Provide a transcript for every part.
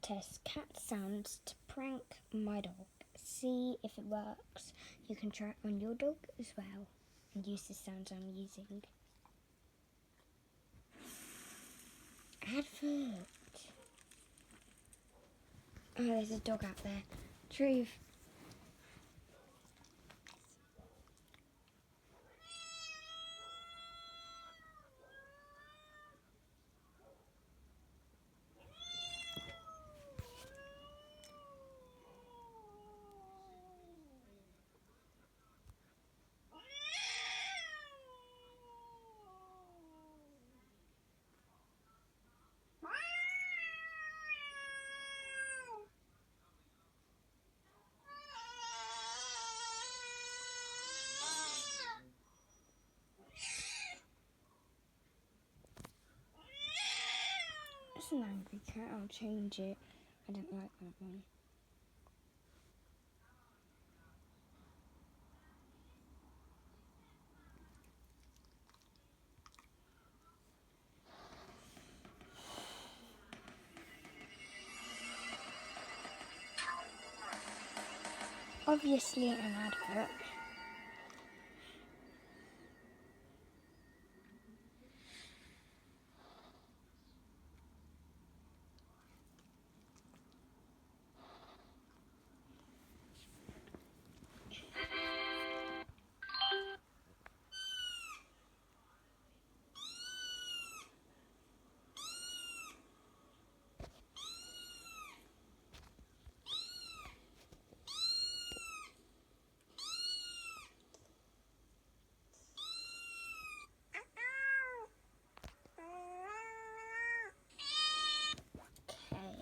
test cat sounds to prank my dog. See if it works. You can try it on your dog as well and use the sounds I'm using. Advert. Oh, there's a dog out there. Truth. It's an angry cat. I'll change it. I don't like that one. Obviously an advert.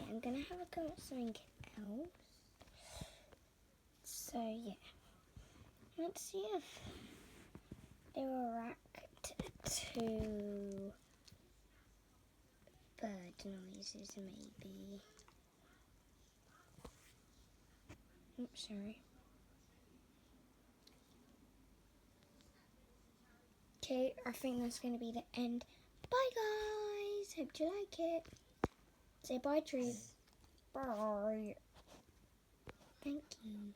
I'm gonna have a go at something else. So yeah, let's see if they react to bird noises, maybe. Oops, sorry. Okay, I think that's gonna be the end. Bye guys, hope you like it. Say bye, Truth. Bye. Thank you.